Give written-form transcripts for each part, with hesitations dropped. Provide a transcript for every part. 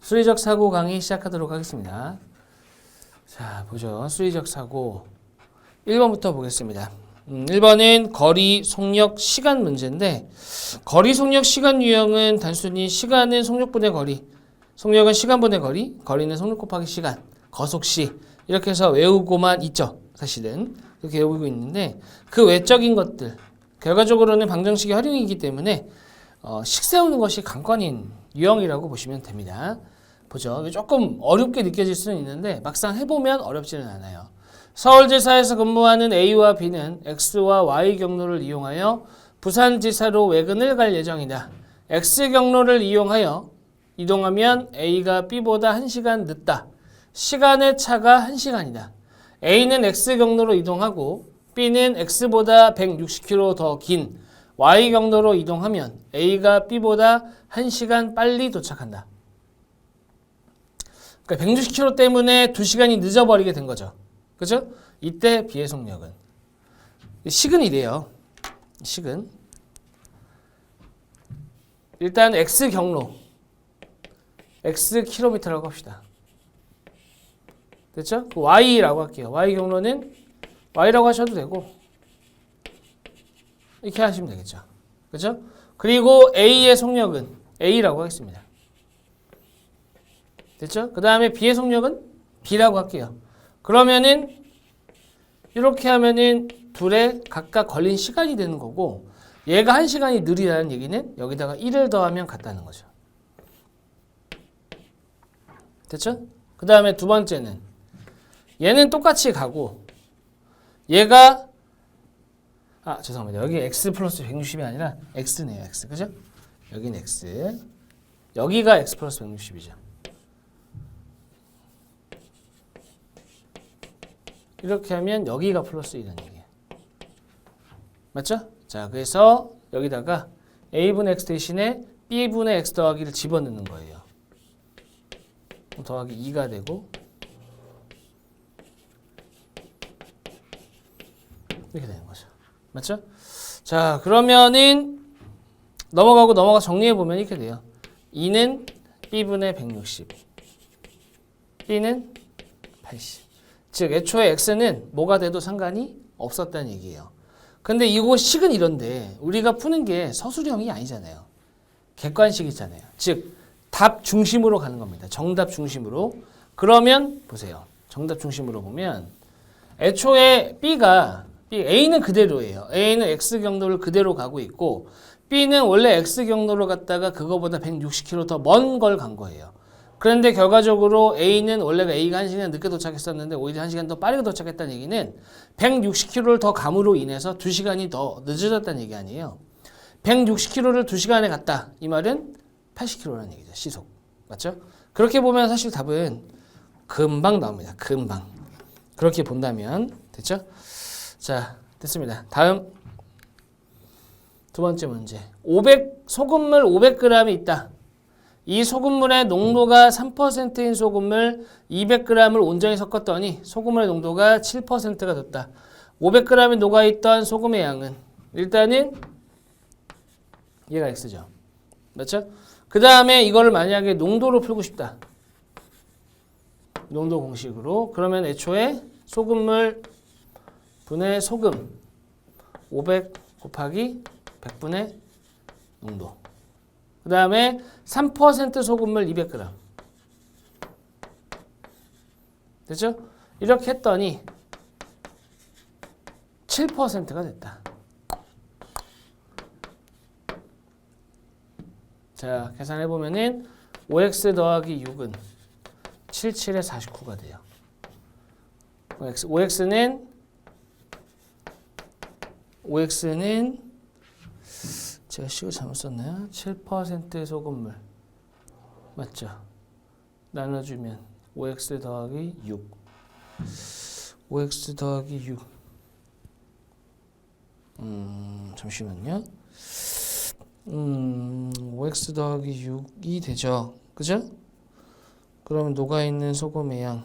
수리적 사고 강의 시작하도록 하겠습니다. 자, 보죠. 수리적 사고 1번부터 보겠습니다. 1번은 거리, 속력, 시간 문제인데 거리, 속력, 시간 유형은 단순히 시간은 속력분의 거리, 속력은 시간분의 거리, 거리는 속력 곱하기 시간, 거속시 이렇게 해서 외우고만 있죠. 사실은 그렇게 외우고 있는데 그 외적인 것들 결과적으로는 방정식의 활용이기 때문에 식 세우는 것이 관건인 유형이라고 보시면 됩니다. 보죠. 조금 어렵게 느껴질 수는 있는데 막상 해보면 어렵지는 않아요. 서울지사에서 근무하는 A와 B는 X와 Y 경로를 이용하여 부산지사로 외근을 갈 예정이다. X 경로를 이용하여 이동하면 A가 B보다 1시간 늦다. 시간의 차가 1시간이다. A는 X 경로로 이동하고 B는 X보다 160km 더 긴 Y 경로로 이동하면 A가 B보다 1시간 빨리 도착한다. 그러니까 160km 때문에 2시간이 늦어버리게 된 거죠. 그죠? 이때 B의 속력은 식은 이래요. 식은 일단 X 경로 X 킬로미터라고 합시다. 됐죠? Y라고 할게요. Y 경로는 Y라고 하셔도 되고 이렇게 하시면 되겠죠. 그죠? 그리고 A의 속력은 A라고 하겠습니다. 됐죠? 그 다음에 B의 속력은 B라고 할게요. 그러면은 이렇게 하면은 둘에 각각 걸린 시간이 되는 거고 얘가 1시간이 느리다는 얘기는 여기다가 1을 더하면 같다는 거죠. 됐죠? 그 다음에 두 번째는 얘는 똑같이 가고 얘가 죄송합니다. 여기 x 플러스 160이 아니라 x네요. x. 그죠? 여기는 x. 여기가 x 플러스 160이죠. 이렇게 하면 여기가 플러스 1이라는 얘기예요. 맞죠? 자, 그래서 여기다가 a분의 x 대신에 b분의 x 더하기를 집어넣는 거예요. 더하기 2가 되고 이렇게 되는 거죠. 맞죠? 자, 그러면은 넘어가 정리해보면 이렇게 돼요. 2는 b분의 160 b는 80 즉 애초에 x는 뭐가 돼도 상관이 없었다는 얘기예요. 근데 이거 식은 이런데 우리가 푸는 게 서술형이 아니잖아요. 객관식이잖아요. 즉 답 중심으로 가는 겁니다. 정답 중심으로. 그러면 보세요. 정답 중심으로 보면 애초에 A는 그대로예요. A는 X 경로를 그대로 가고 있고 B는 원래 X 경로로 갔다가 그거보다 160km 더 먼 걸 간 거예요. 그런데 결과적으로 A는 원래가 A가 1시간 늦게 도착했었는데 오히려 1시간 더 빠르게 도착했다는 얘기는 160km를 더 감으로 인해서 2시간이 더 늦어졌다는 얘기 아니에요. 160km를 2시간에 갔다. 이 말은 80km라는 얘기죠. 시속. 맞죠? 그렇게 보면 사실 답은 금방 나옵니다. 금방. 그렇게 본다면 됐죠? 자, 됐습니다. 다음 두 번째 문제. 소금물 500g이 있다. 이 소금물의 농도가 3%인 소금물 200g을 온전히 섞었더니 소금물의 농도가 7%가 됐다. 500g이 녹아있던 소금의 양은 일단은 얘가 X죠. 맞죠? 그 다음에 이거를 만약에 농도로 풀고 싶다. 농도 공식으로. 그러면 애초에 소금물 분의 소금 500 곱하기 100분의 농도. 그 다음에 3% 소금물 200g. 됐죠? 이렇게 했더니 7%가 됐다. 자, 계산해보면은 5x 더하기 6은 77에 49가 돼요. 5x는 제가 식을 잘못 썼나요? 7% 소금물 맞죠? 나눠주면 5x 더하기 6 5x 더하기 6 잠시만요. 5x 더하기 6이 되죠. 그죠? 그러면 녹아있는 소금의 양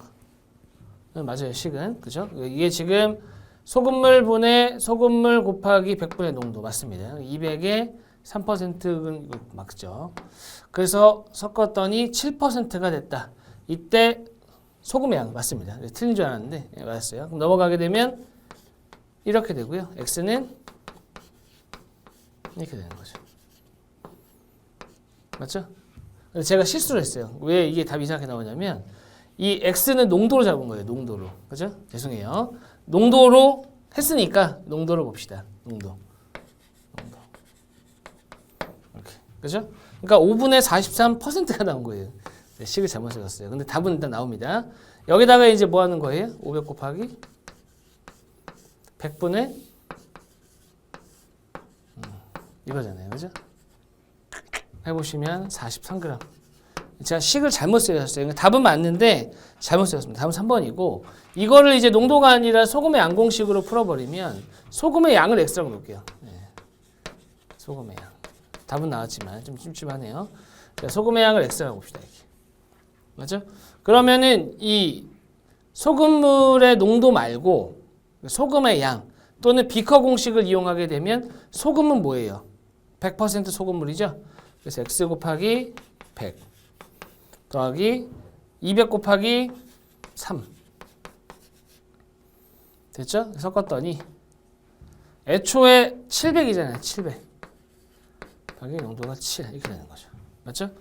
맞아요. 식은. 그죠? 이게 지금 소금물 분의 소금물 곱하기 100분의 농도 맞습니다. 200에 3%는 맞죠. 그래서 섞었더니 7%가 됐다. 이때 소금의 양 맞습니다. 틀린 줄 알았는데 맞았어요. 그럼 넘어가게 되면 이렇게 되고요. x는 이렇게 되는 거죠. 맞죠? 제가 실수를 했어요. 왜 이게 답이 이상하게 나오냐면 이 x는 농도로 잡은 거예요. 농도로. 그죠? 죄송해요. 농도로 했으니까 농도로 봅시다. 농도. 이렇게. 그죠? 그러니까 5분의 43%가 나온 거예요. 네, 식을 잘못 적었어요. 근데 답은 일단 나옵니다. 여기다가 이제 뭐 하는 거예요? 500 곱하기 100분의 이거잖아요. 그죠? 해보시면 43g. 제가 식을 잘못 쓰였어요. 답은 맞는데 잘못 쓰였습니다. 답은 3번이고 이거를 이제 농도가 아니라 소금의 양 공식으로 풀어버리면 소금의 양을 x라고 놓을게요. 네. 소금의 양. 답은 나왔지만 좀 찜찜하네요. 자, 소금의 양을 x라고 봅시다. 이렇게. 맞죠? 그러면은 이 소금물의 농도 말고 소금의 양 또는 비커 공식을 이용하게 되면 소금은 뭐예요? 100% 소금물이죠? 그래서 x 곱하기 100 더하기 200 곱하기 3 됐죠? 섞었더니 애초에 700이잖아요. 700 더하기 농도가 7 이렇게 되는 거죠. 맞죠?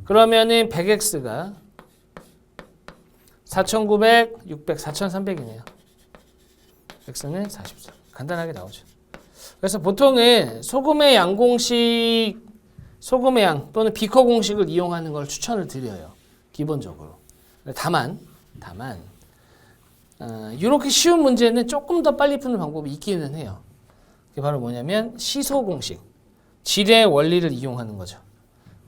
그러면은 100x가 4900, 600, 4300이네요. x는 44. 간단하게 나오죠. 그래서 보통은 소금의 양 공식, 소금의 양 또는 비커 공식을 이용하는 걸 추천을 드려요. 기본적으로. 다만 이렇게 쉬운 문제는 조금 더 빨리 푸는 방법이 있기는 해요. 그게 바로 뭐냐면 시소 공식, 질의 원리를 이용하는 거죠.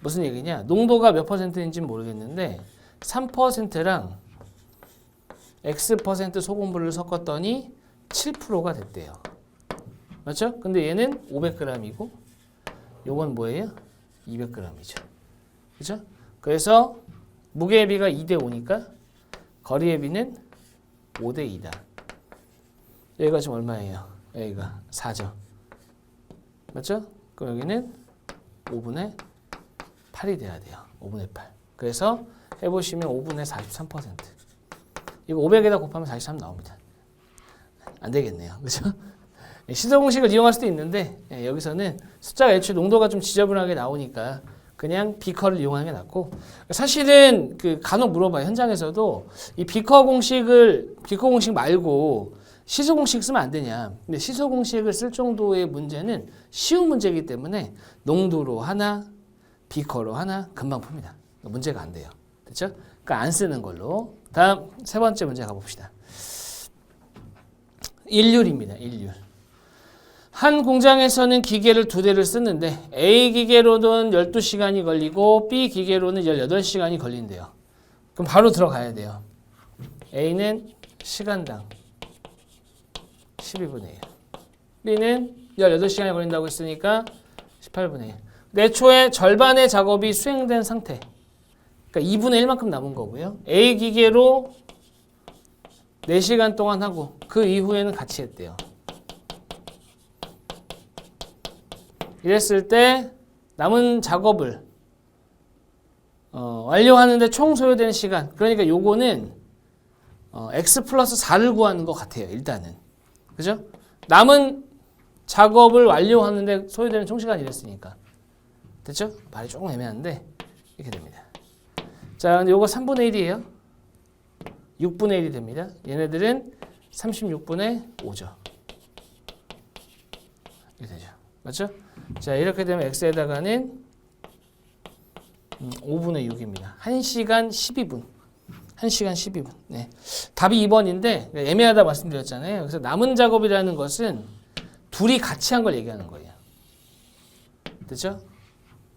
무슨 얘기냐? 농도가 몇 %인지는 모르겠는데 3%랑 X% 소금물을 섞었더니 7%가 됐대요. 맞죠? 근데 얘는 500g이고 요건 뭐예요? 200g이죠. 그죠? 그래서 무게의 비가 2대 5니까 거리의 비는 5대 2다. 여기가 지금 얼마예요? 여기가 4죠. 맞죠? 그럼 여기는 5분의 8이 돼야 돼요. 5분의 8. 그래서 해보시면 5분의 43%. 이거 500에다 곱하면 43 나옵니다. 안 되겠네요. 그죠? 시소 공식을 이용할 수도 있는데 여기서는 숫자가 애초에 농도가 좀 지저분하게 나오니까 그냥 비커를 이용하는 게 낫고 사실은 그 간혹 물어봐요. 현장에서도 이 비커 공식 말고 시소 공식 쓰면 안 되냐. 근데 시소 공식을 쓸 정도의 문제는 쉬운 문제이기 때문에 농도로 하나, 비커로 하나 금방 풉니다. 문제가 안 돼요. 됐죠? 그러니까 안 쓰는 걸로. 다음 세 번째 문제 가봅시다. 일률입니다. 일률. 한 공장에서는 기계를 2대를 쓰는데 A 기계로는 12시간이 걸리고 B 기계로는 18시간이 걸린대요. 그럼 바로 들어가야 돼요. A는 시간당 12분의 1. B는 18시간이 걸린다고 했으니까 18분의 1. 애초에 절반의 작업이 수행된 상태. 그러니까 2분의 1만큼 남은 거고요. A 기계로 4시간 동안 하고 그 이후에는 같이 했대요. 이랬을 때 남은 작업을 완료하는데 총 소요되는 시간, 그러니까 요거는 x 플러스 4를 구하는 것 같아요. 일단은. 그죠? 남은 작업을 완료하는데 소요되는 총 시간이 이랬으니까. 됐죠? 말이 조금 애매한데 이렇게 됩니다. 자, 근데 요거 3분의 1이에요. 6분의 1이 됩니다. 얘네들은 36분의 5죠. 이렇게 되죠. 맞죠? 자, 이렇게 되면 x에다가는 5분의 6입니다. 1시간 12분. 1시간 12분. 네. 답이 2번인데 애매하다 말씀드렸잖아요. 그래서 남은 작업이라는 것은 둘이 같이 한 걸 얘기하는 거예요. 됐죠?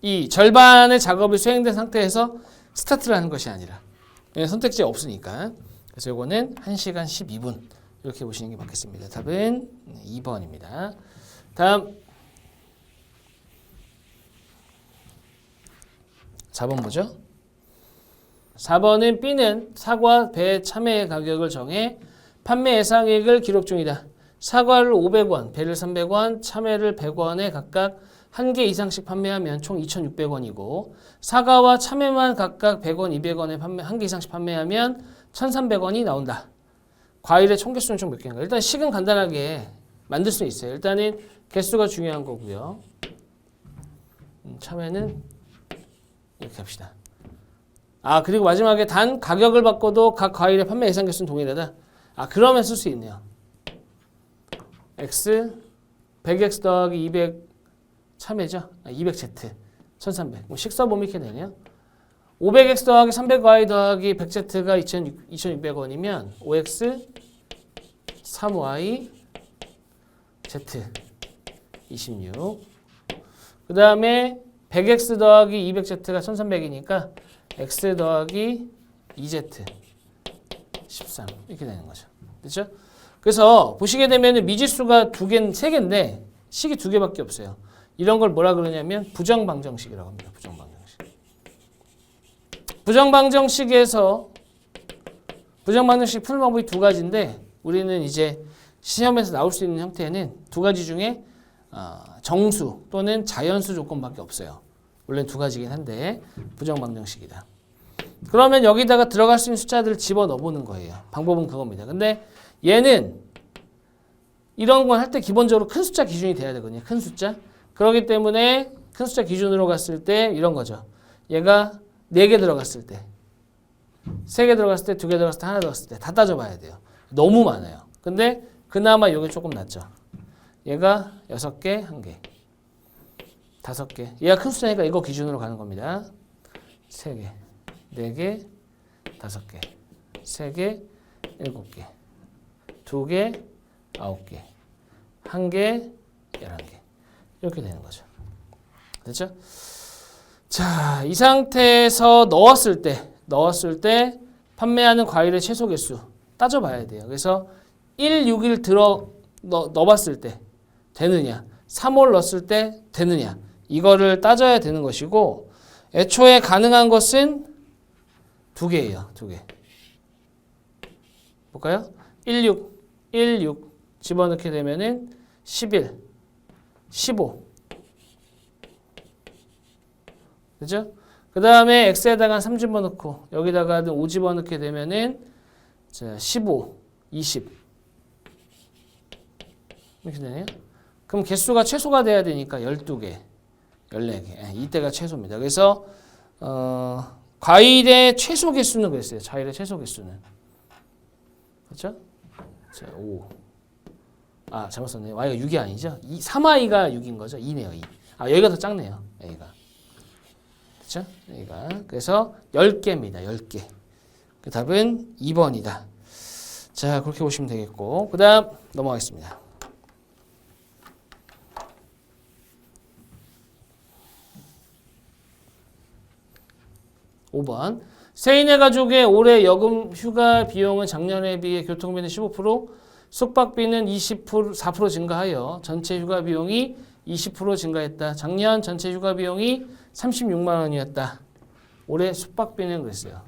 이 절반의 작업이 수행된 상태에서 스타트를 하는 것이 아니라 선택지가 없으니까. 그래서 이거는 1시간 12분 이렇게 보시는 게 맞겠습니다. 답은 2번입니다. 다음 4번 뭐죠? 4번은 B는 사과, 배, 참외의 가격을 정해 판매 예상액을 기록 중이다. 사과를 500원, 배를 300원, 참외를 100원에 각각 한 개 이상씩 판매하면 총 2,600원이고 사과와 참외만 각각 100원, 200원에 한 개 이상씩 판매하면 1,300원이 나온다. 과일의 총 개수는 총 몇 개인가? 일단 식은 간단하게 만들 수 있어요. 일단은 개수가 중요한 거고요. 참외는 이렇게 합시다. 아, 그리고 마지막에 단 가격을 바꿔도 각 과일의 판매 예상 개수는 동일하다. 아, 그러면 쓸 수 있네요. x 100x 더하기 200 참외죠. 200z 1300. 뭐 식 써보면 이렇게 되네요. 500x 더하기 300y 더하기 100z가 2600원이면 5x 3y z 26. 그 다음에 100x 더하기 200z가 1300이니까 x 더하기 2z 13 이렇게 되는 거죠. 됐죠? 그래서 보시게 되면 미지수가 세 개인데 식이 2개밖에 없어요. 이런 걸 뭐라 그러냐면 부정방정식이라고 합니다. 부정방정식. 부정방정식 푸는 방법이 2가지인데 우리는 이제 시험에서 나올 수 있는 형태는 2가지 중에 정수 또는 자연수 조건밖에 없어요. 원래는 2가지긴 한데 부정방정식이다. 그러면 여기다가 들어갈 수 있는 숫자들을 집어넣어 보는 거예요. 방법은 그겁니다. 근데 얘는 이런 건 할 때 기본적으로 큰 숫자 기준이 돼야 되거든요. 큰 숫자. 그렇기 때문에 큰 숫자 기준으로 갔을 때 이런 거죠. 얘가 4개 들어갔을 때, 3개 들어갔을 때, 2개 들어갔을 때, 하나 들어갔을 때 다 따져봐야 돼요. 너무 많아요. 근데 그나마 이게 조금 낫죠. 얘가 6개, 1개, 5개. 얘가 큰 숫자니까 이거 기준으로 가는 겁니다. 3개, 4개, 5개, 3개, 7개, 2개, 9개, 1개, 11개. 이렇게 되는 거죠. 됐죠? 자, 이 상태에서 넣었을 때 판매하는 과일의 최소 개수 따져봐야 돼요. 그래서 1, 6일 넣어봤을 때 되느냐, 3월 넣었을 때 되느냐, 이거를 따져야 되는 것이고, 애초에 가능한 것은 2개예요. 2개. 볼까요? 1, 6 집어넣게 되면은 11, 15. 그죠? 그 다음에 x에다가 3 집어넣고 여기다가 5 집어넣게 되면은 15, 20 이렇게 되네요. 그럼 개수가 최소가 돼야 되니까 12개, 14개. 이때가 최소입니다. 그래서 과일의 최소 개수는 그랬어요. 과일의 최소 개수는. 그렇죠? 자, 5. 아, 잘못 썼네요. y가 6이 아니죠? 3y가 6인 거죠? 2네요, 2. 아, 여기가 더 작네요. 여기가. 그렇죠? 여기가. 그래서 10개입니다. 10개. 그 답은 2번이다. 자, 그렇게 보시면 되겠고. 그 다음 넘어가겠습니다. (5번) 세인의 가족의 올해 여금 휴가 비용은 작년에 비해 교통비는 15%, 숙박비는 4% 증가하여 전체 휴가 비용이 20% 증가했다. 작년 전체 휴가 비용이 36만 원이었다. 올해 숙박비는 그랬어요.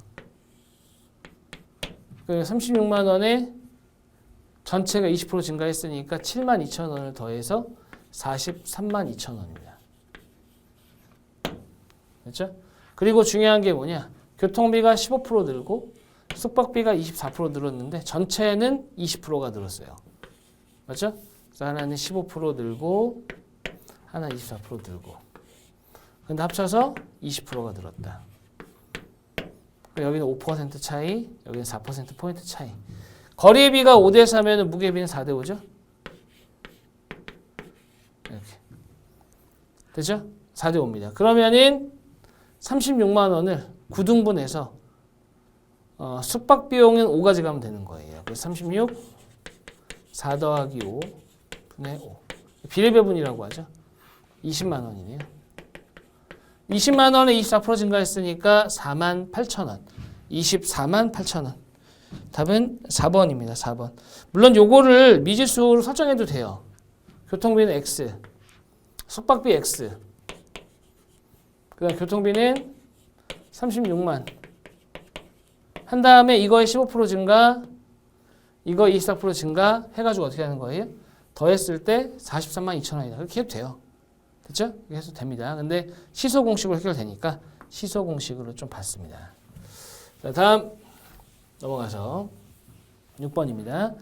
36만 원에 전체가 20% 증가했으니까 7만 2천 원을 더해서 43만 2천 원입니다. 그렇죠? 그리고 중요한 게 뭐냐? 교통비가 15% 늘고 숙박비가 24% 늘었는데 전체는 20%가 늘었어요. 맞죠? 그래서 하나는 15% 늘고 하나 24% 늘고. 근데 합쳐서 20%가 늘었다. 여기는 5% 차이, 여기는 4%포인트 차이. 거리비가 5대 4면 무게비는 4대 5죠? 이렇게. 되죠? 4대 5입니다. 그러면은 36만 원을 9등분해서 숙박 비용은 5가지 가면 되는 거예요. 그래서 36, 4 더하기 5 분의 5. 비례배분이라고 하죠. 20만 원이네요. 20만 원에 24% 증가했으니까 4만 8천 원. 24만 8천 원. 답은 4번입니다. 4번. 물론 요거를 미지수로 설정해도 돼요. 교통비는 X, 숙박비 X, 그 다음 교통비는 36만 한 다음에 이거에 15% 증가, 이거 24% 증가 해가지고 어떻게 하는 거예요? 더했을 때 43만 2천 원이다. 그렇게 해도 돼요. 됐죠? 이렇게 해도 됩니다. 근데 시소 공식으로 해결되니까 시소 공식으로 좀 봤습니다. 자, 다음 넘어가서 6번입니다.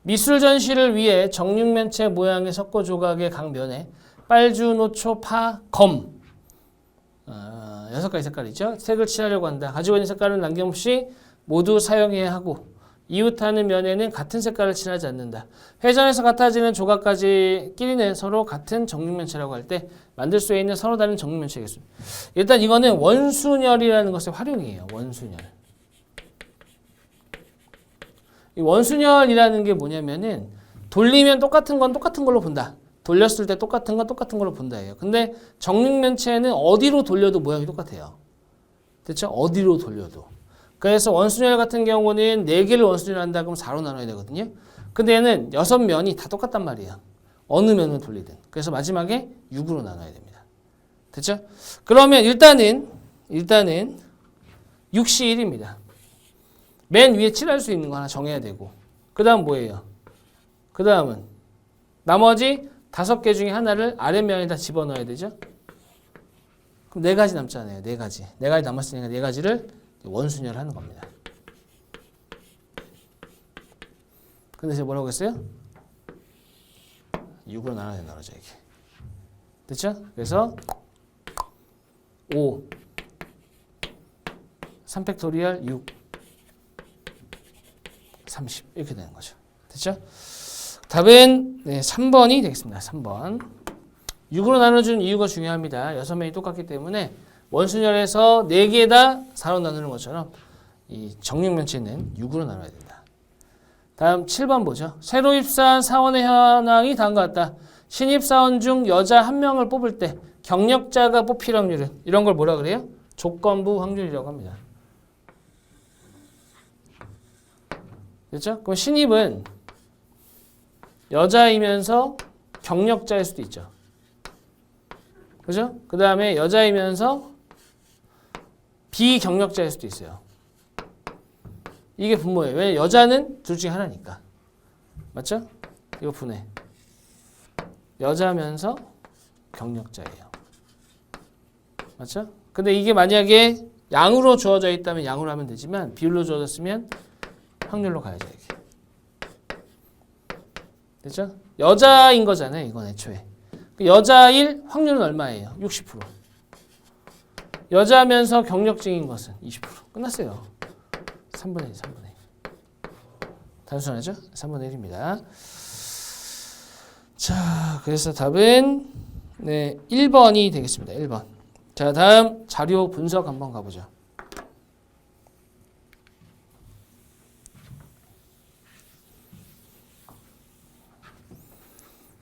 미술 전시를 위해 정육면체 모양의 석고 조각의 각 면에 빨주, 노초, 파, 검 6가지 색깔이죠. 색을 칠하려고 한다. 가지고 있는 색깔은 남김없이 모두 사용해야 하고 이웃하는 면에는 같은 색깔을 칠하지 않는다. 회전에서 같아지는 조각까지끼리는 서로 같은 정육면체라고 할 때 만들 수 있는 서로 다른 정육면체겠습니다. 일단 이거는 원순열이라는 것의 활용이에요. 원순열. 이 원순열이라는 게 뭐냐면은 돌리면 똑같은 건 똑같은 걸로 본다. 돌렸을 때 똑같은 건 똑같은 걸로 본다예요. 근데 정육면체는 어디로 돌려도 모양이 똑같아요. 됐죠? 어디로 돌려도. 그래서 원순열 같은 경우는 4개를 원순열한다 그러면 4로 나눠야 되거든요. 근데 얘는 6면이 다 똑같단 말이에요. 어느 면을 돌리든. 그래서 마지막에 6으로 나눠야 됩니다. 됐죠? 그러면 일단은 6시 1입니다. 맨 위에 칠할 수 있는 거 하나 정해야 되고 그 다음 뭐예요? 그 다음은 나머지 5개 중에 하나를 아랫면에다 집어넣어야 되죠? 그럼 4가지 남잖아요. 4가지. 4가지 남았으니까 4가지를 원순열을 하는 겁니다. 근데 제가 뭐라고 했어요? 6으로 나눠야 된다 그러죠. 이게. 됐죠? 그래서 5 3팩토리얼 6 30 이렇게 되는 거죠. 됐죠? 답은 3번이 되겠습니다. 3번. 6으로 나눠주는 이유가 중요합니다. 6면이 똑같기 때문에 원순열에서 4개 다 4로 나누는 것처럼 이 정육면체는 6으로 나눠야 된다. 다음 7번 보죠. 새로 입사한 사원의 현황이 다음과 같다. 신입 사원 중 여자 1명을 뽑을 때 경력자가 뽑힐 확률은 이런 걸 뭐라 그래요? 조건부 확률이라고 합니다. 됐죠? 그럼 신입은 여자이면서 경력자일 수도 있죠. 그죠? 그 다음에 여자이면서 비경력자일 수도 있어요. 이게 분모예요. 왜? 여자는 둘 중에 하나니까. 맞죠? 이거 분해. 여자면서 경력자예요. 맞죠? 근데 이게 만약에 양으로 주어져 있다면 양으로 하면 되지만 비율로 주어졌으면 확률로 가야죠. 이렇게. 됐죠? 여자인 거잖아요. 이건 애초에. 여자일 확률은 얼마예요? 60%. 여자면서 경력직인 것은 20%. 끝났어요. 3분의 1, 3분의 1. 단순하죠? 3분의 1입니다. 자, 그래서 답은 1번이 되겠습니다. 1번. 자, 다음 자료 분석 한번 가보죠.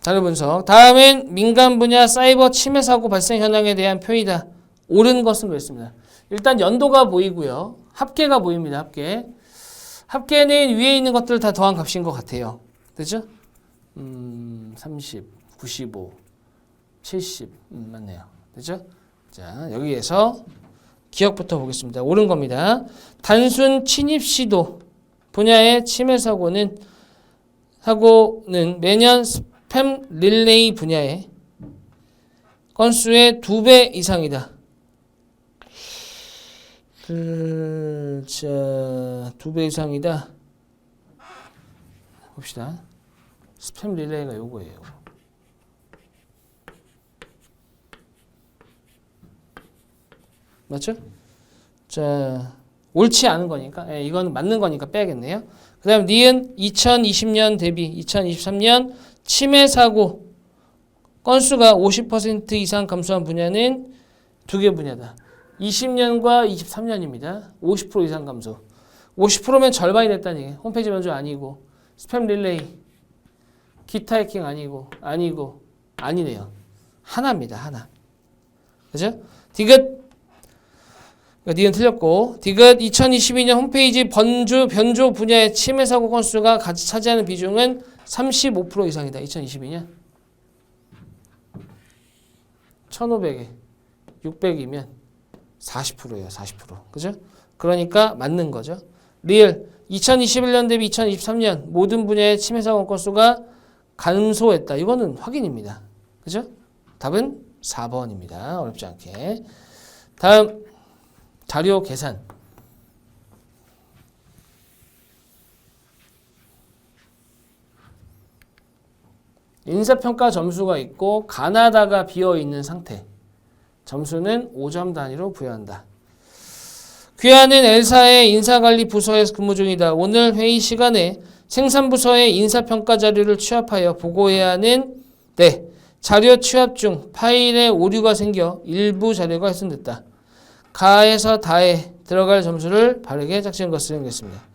자료 분석. 다음은 민간 분야 사이버 침해 사고 발생 현황에 대한 표이다. 옳은 것은 그랬습니다. 일단 연도가 보이고요. 합계가 보입니다. 합계. 합계는 위에 있는 것들 다 더한 값인 것 같아요. 그죠? 30, 95, 70 맞네요. 그죠? 자, 여기에서 기억부터 보겠습니다. 옳은 겁니다. 단순 침입 시도 분야의 침해 사고는 매년 스팸 릴레이 분야의 건수의 2배 이상이다. 자, 2배 이상이다. 봅시다. 스팸 릴레이가 요거예요. 맞죠? 자, 옳지 않은 거니까, 이건 맞는 거니까 빼야겠네요. 그 다음, 니은 2020년 대비 2023년 침해 사고 건수가 50% 이상 감소한 분야는 2개 분야다. 20년과 23년입니다. 50% 이상 감소. 50%면 절반이 됐다는 얘기예요. 홈페이지 변조 아니고, 스팸 릴레이, 기타 해킹 아니고, 아니네요. 하나입니다. 하나. 그죠? 디귿, 니은 틀렸고, 디귿 2022년 홈페이지 변조 분야의 침해 사고 건수가 같이 차지하는 비중은 35% 이상이다. 2022년. 1500에 600이면 40%예요. 40%. 그죠? 그러니까 맞는 거죠. 리얼 2021년 대비 2023년 모든 분야의 침해 사고 건수가 감소했다. 이거는 확인입니다. 그죠? 답은 4번입니다. 어렵지 않게. 다음 자료 계산. 인사평가 점수가 있고 가나다가 비어있는 상태. 점수는 5점 단위로 부여한다. 귀하는 L사의 인사관리 부서에서 근무 중이다. 오늘 회의 시간에 생산부서의 인사평가 자료를 취합하여 보고해야 하는 자료 취합 중 파일에 오류가 생겨 일부 자료가 훼손됐다. 가에서 다에 들어갈 점수를 바르게 짝지은 것을 정리했습니다.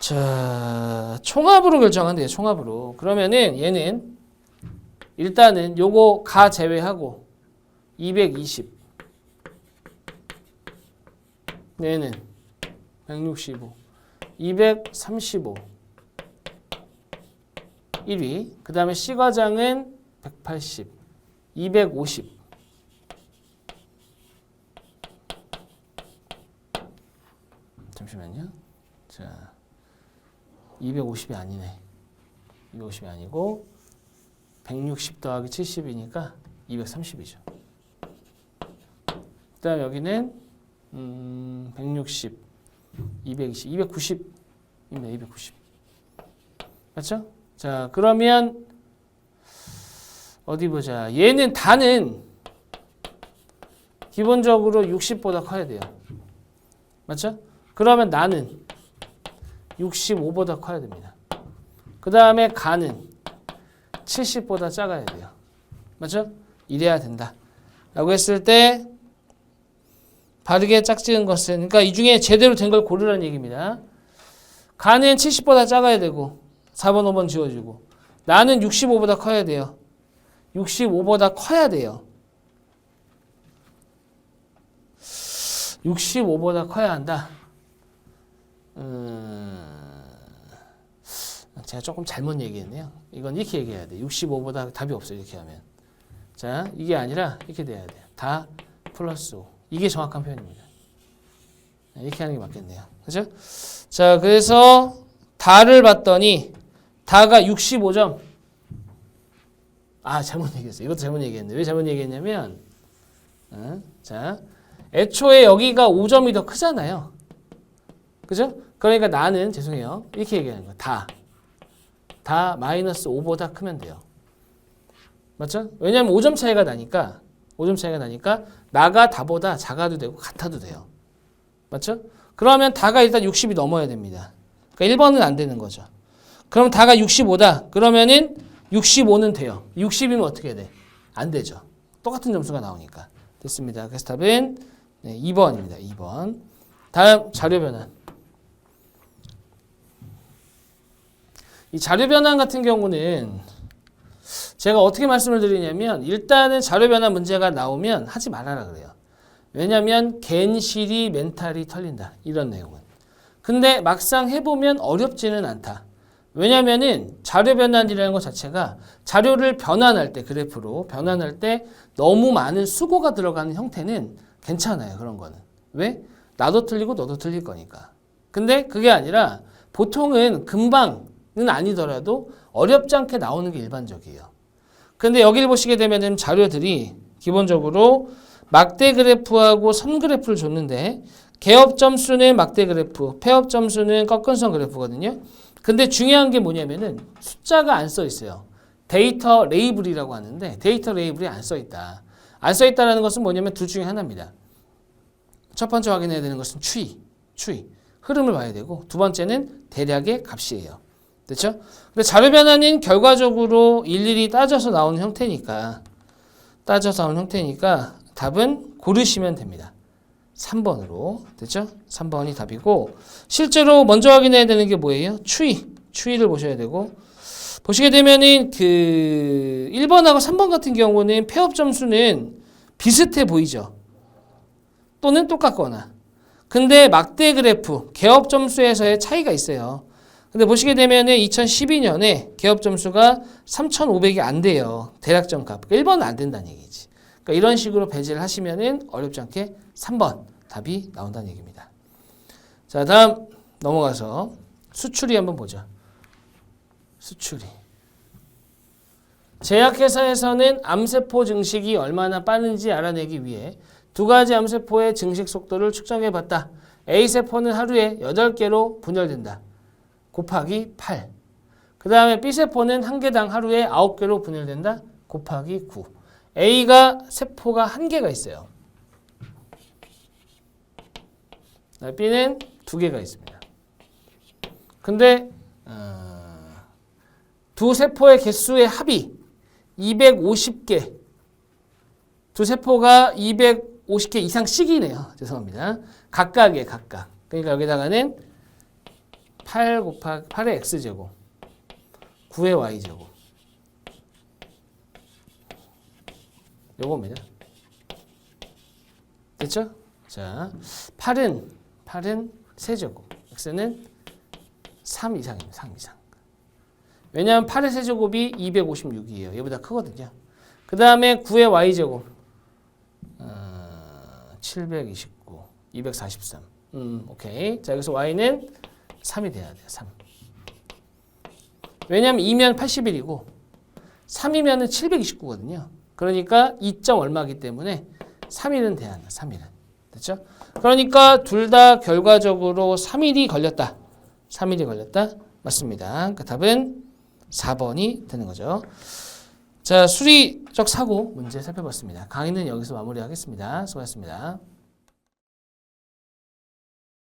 자, 총합으로 결정한대요. 총합으로. 그러면은 얘는 일단은 요거 가 제외하고 220, 얘는 165, 235, 1위. 그 다음에 C과장은 180, 250. 잠시만요. 자, 250이 아니네. 250이 아니고 160 더하기 70이니까 230이죠. 그 다음 여기는 160, 220, 290입니다. 290. 맞죠? 자, 그러면 어디 보자. 얘는 다는 기본적으로 60보다 커야 돼요. 맞죠? 그러면 나는 65보다 커야 됩니다. 그 다음에 가는 70보다 작아야 돼요. 맞죠? 이래야 된다. 라고 했을 때 바르게 짝지은 것은, 그러니까 이 중에 제대로 된 걸 고르라는 얘기입니다. 가는 70보다 작아야 되고 4번, 5번 지워주고, 나는 65보다 커야 돼요. 65보다 커야 돼요. 65보다 커야 한다. 제가 조금 잘못 얘기했네요. 이건 이렇게 얘기해야 돼. 65보다 답이 없어요. 이렇게 하면. 자, 이게 아니라 이렇게 돼야 돼요. 다 플러스 5. 이게 정확한 표현입니다. 이렇게 하는 게 맞겠네요. 그죠? 자, 그래서 다를 봤더니 다가 65점. 아, 잘못 얘기했어요. 이것도 잘못 얘기했네. 왜 잘못 얘기했냐면, 자, 애초에 여기가 5점이 더 크잖아요. 그죠? 그러니까 나는, 죄송해요. 이렇게 얘기하는 거예요. 다 마이너스 5보다 크면 돼요. 맞죠? 왜냐하면 5점 차이가 나니까, 나가 다보다 작아도 되고 같아도 돼요. 맞죠? 그러면 다가 일단 60이 넘어야 됩니다. 그러니까 1번은 안 되는 거죠. 그럼 다가 65다. 그러면은 65는 돼요. 60이면 어떻게 돼? 안 되죠. 똑같은 점수가 나오니까. 됐습니다. 그래서 답은 2번입니다. 2번. 다음 자료 변환. 이 자료 변환 같은 경우는 제가 어떻게 말씀을 드리냐면, 일단은 자료 변환 문제가 나오면 하지 말아라 그래요. 왜냐면 갠실이 멘탈이 털린다. 이런 내용은. 근데 막상 해보면 어렵지는 않다. 왜냐면은 자료 변환이라는 것 자체가 자료를 변환할 때, 그래프로 변환할 때 너무 많은 수고가 들어가는 형태는 괜찮아요. 그런 거는. 왜? 나도 틀리고 너도 틀릴 거니까. 근데 그게 아니라 보통은 금방은 아니더라도 어렵지 않게 나오는 게 일반적이에요. 근데 여기를 보시게 되면 자료들이 기본적으로 막대 그래프하고 선 그래프를 줬는데, 개업 점수는 막대 그래프, 폐업 점수는 꺾은선 그래프거든요. 근데 중요한 게 뭐냐면은 숫자가 안 써 있어요. 데이터 레이블이라고 하는데 데이터 레이블이 안 써 있다. 안 써 있다라는 것은 뭐냐면 둘 중에 하나입니다. 첫 번째 확인해야 되는 것은 추이. 흐름을 봐야 되고, 두 번째는 대략의 값이에요. 됐죠? 근데 자료 변환은 결과적으로 일일이 따져서 나오는 형태니까 답은 고르시면 됩니다. 3번으로. 됐죠? 3번이 답이고, 실제로 먼저 확인해야 되는 게 뭐예요? 추이를 보셔야 되고, 보시게 되면은 1번하고 3번 같은 경우는 폐업 점수는 비슷해 보이죠? 또는 똑같거나. 근데 막대 그래프, 개업 점수에서의 차이가 있어요. 근데 보시게 되면은 2012년에 개업 점수가 3,500이 안 돼요. 대략점 값. 1번은 안 된다는 얘기지. 그러니까 이런 식으로 배제를 하시면은 어렵지 않게 3번 답이 나온다는 얘기입니다. 자, 다음 넘어가서 수출이 한번 보죠. 수출이. 제약회사에서는 암세포 증식이 얼마나 빠른지 알아내기 위해 두 가지 암세포의 증식 속도를 측정해봤다. A세포는 하루에 8개로 분열된다. 곱하기 8. 그 다음에 B세포는 한 개당 하루에 9개로 분열된다. 곱하기 9. A가 세포가 1개가 있어요. B는 2개가 있습니다. 근데 두 세포의 개수의 합이 250개. 두 세포가 250개 이상씩이네요. 죄송합니다. 각각이에요. 각각. 그러니까 여기다가는 8 곱하기 8의 x제곱 9의 y제곱 요겁니다. 됐죠? 자, 8은 세제곱, x는 3 이상입니다. 3 이상. 왜냐하면 8의 세제곱이 256이에요. 얘보다 크거든요. 그 다음에 9의 y제곱 729, 243. 오케이. 자, 여기서 y는 3이 돼야 돼요. 3. 왜냐하면 2면 81이고 3이면 729거든요. 그러니까 2점 얼마기 때문에 3일은 돼야 한다. 3일은. 됐죠? 그러니까 둘 다 결과적으로 3일이 걸렸다. 3일이 걸렸다. 맞습니다. 그 답은 4번이 되는 거죠. 자, 수리적 사고 문제 살펴봤습니다. 강의는 여기서 마무리하겠습니다. 수고하셨습니다.